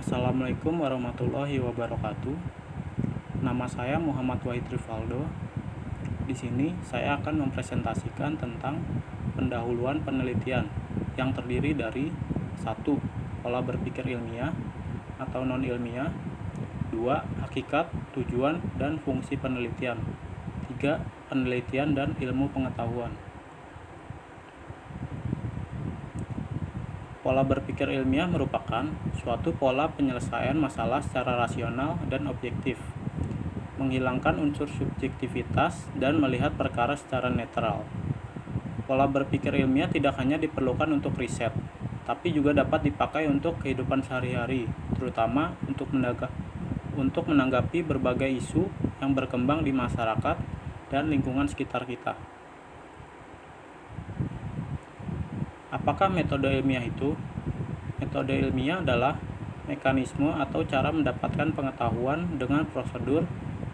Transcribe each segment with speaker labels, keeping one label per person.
Speaker 1: Assalamualaikum warahmatullahi wabarakatuh. Nama saya Muhammad Wahid Rivaldo. Di sini saya akan mempresentasikan tentang pendahuluan penelitian yang terdiri dari 1. Pola berpikir ilmiah atau non-ilmiah. 2. Hakikat, tujuan, dan fungsi penelitian. 3. Penelitian dan ilmu pengetahuan. Pola berpikir ilmiah merupakan suatu pola penyelesaian masalah secara rasional dan objektif, menghilangkan unsur subjektivitas dan melihat perkara secara netral. Pola berpikir ilmiah tidak hanya diperlukan untuk riset, tapi juga dapat dipakai untuk kehidupan sehari-hari, terutama untuk menanggapi berbagai isu yang berkembang di masyarakat dan lingkungan sekitar kita. Apakah metode ilmiah itu? Metode ilmiah adalah mekanisme atau cara mendapatkan pengetahuan dengan prosedur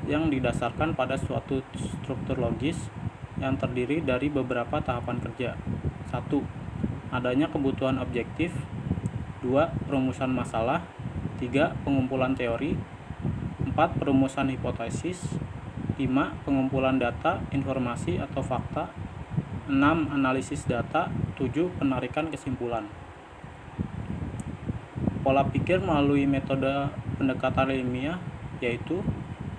Speaker 1: yang didasarkan pada suatu struktur logis yang terdiri dari beberapa tahapan kerja. 1. Adanya kebutuhan objektif. 2. Perumusan masalah. 3. Pengumpulan teori. 4. Perumusan hipotesis. 5. Pengumpulan data, informasi atau fakta. 6. Analisis data. 7. Penarikan kesimpulan. Pola pikir melalui metode pendekatan ilmiah yaitu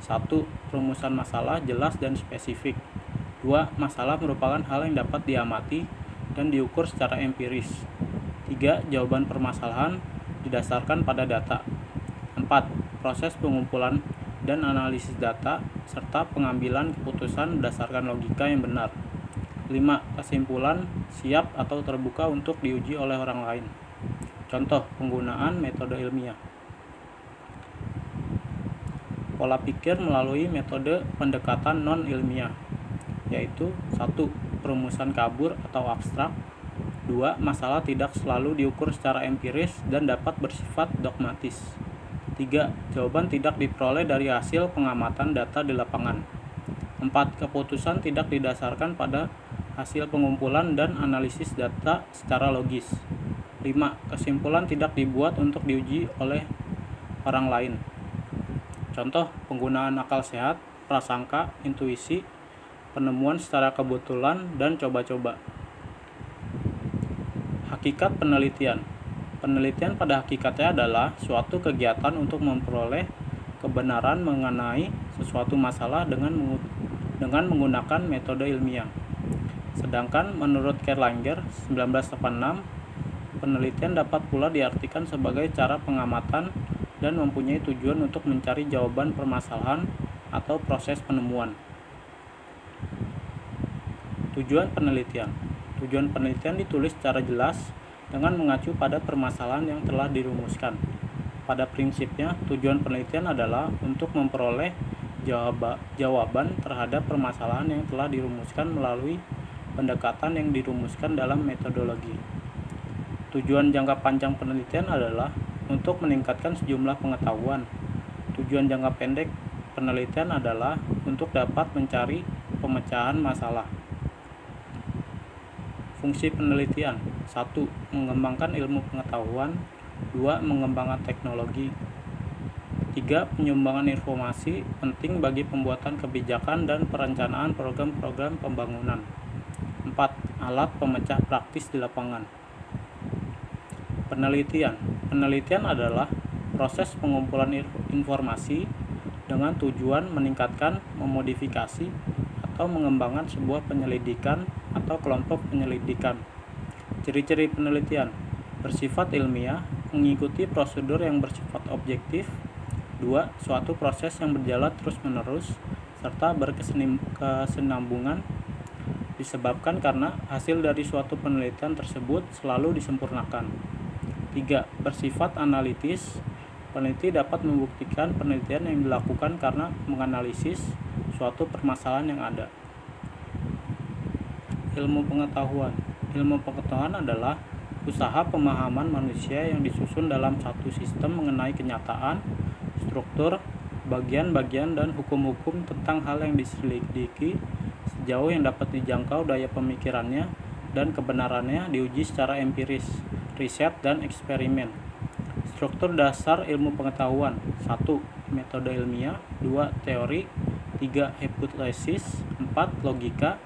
Speaker 1: 1. Perumusan masalah jelas dan spesifik. 2. Masalah merupakan hal yang dapat diamati dan diukur secara empiris. 3. Jawaban permasalahan didasarkan pada data. 4. Proses pengumpulan dan analisis data serta pengambilan keputusan berdasarkan logika yang benar. 5. Kesimpulan siap atau terbuka untuk diuji oleh orang lain. Contoh penggunaan metode ilmiah. Pola pikir melalui metode pendekatan non-ilmiah yaitu 1. Perumusan kabur atau abstrak. 2. Masalah tidak selalu diukur secara empiris dan dapat bersifat dogmatis. 3. Jawaban tidak diperoleh dari hasil pengamatan data di lapangan. 4. Keputusan tidak didasarkan pada hasil pengumpulan dan analisis data secara logis. 5. Kesimpulan tidak dibuat untuk diuji oleh orang lain. Contoh penggunaan akal sehat, prasangka, intuisi, penemuan secara kebetulan, dan coba-coba. Hakikat penelitian. Penelitian pada hakikatnya adalah suatu kegiatan untuk memperoleh kebenaran mengenai sesuatu masalah dengan menggunakan metode ilmiah. Sedangkan menurut Erlanger 1986, penelitian dapat pula diartikan sebagai cara pengamatan dan mempunyai tujuan untuk mencari jawaban permasalahan atau proses penemuan. Tujuan penelitian. Tujuan penelitian ditulis secara jelas dengan mengacu pada permasalahan yang telah dirumuskan. Pada prinsipnya, tujuan penelitian adalah untuk memperoleh jawaban terhadap permasalahan yang telah dirumuskan melalui pendekatan yang dirumuskan dalam metodologi. Tujuan jangka panjang penelitian adalah untuk meningkatkan sejumlah pengetahuan. Tujuan jangka pendek penelitian adalah untuk dapat mencari pemecahan masalah. Fungsi penelitian. 1. Mengembangkan ilmu pengetahuan. 2. Mengembangkan teknologi. 3. Penyumbangan informasi penting bagi pembuatan kebijakan dan perencanaan program-program pembangunan. 4. Alat pemecah praktis di lapangan. Penelitian. Penelitian adalah proses pengumpulan informasi dengan tujuan meningkatkan, memodifikasi, atau mengembangkan sebuah penyelidikan atau kelompok penyelidikan. Ciri-ciri penelitian. Bersifat ilmiah, mengikuti prosedur yang bersifat objektif. 2. Suatu proses yang berjalan terus-menerus serta berkesinambungan disebabkan karena hasil dari suatu penelitian tersebut selalu disempurnakan. 3. Bersifat analitis. Peneliti dapat membuktikan penelitian yang dilakukan karena menganalisis suatu permasalahan yang ada. Ilmu pengetahuan. Ilmu pengetahuan adalah usaha pemahaman manusia yang disusun dalam satu sistem mengenai kenyataan, struktur, bagian-bagian, dan hukum-hukum tentang hal yang diselidiki sejauh yang dapat dijangkau daya pemikirannya dan kebenarannya diuji secara empiris, riset, dan eksperimen. Struktur dasar ilmu pengetahuan. 1. Metode ilmiah. 2. Teori. 3. Hipotesis. 4. Logika.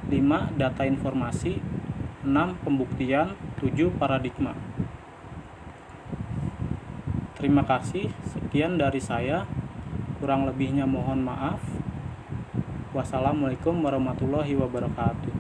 Speaker 1: 5. Data informasi. 6. Pembuktian. 7. Paradigma. Terima kasih. Sekian dari saya. Kurang lebihnya mohon maaf. Wassalamualaikum warahmatullahi wabarakatuh.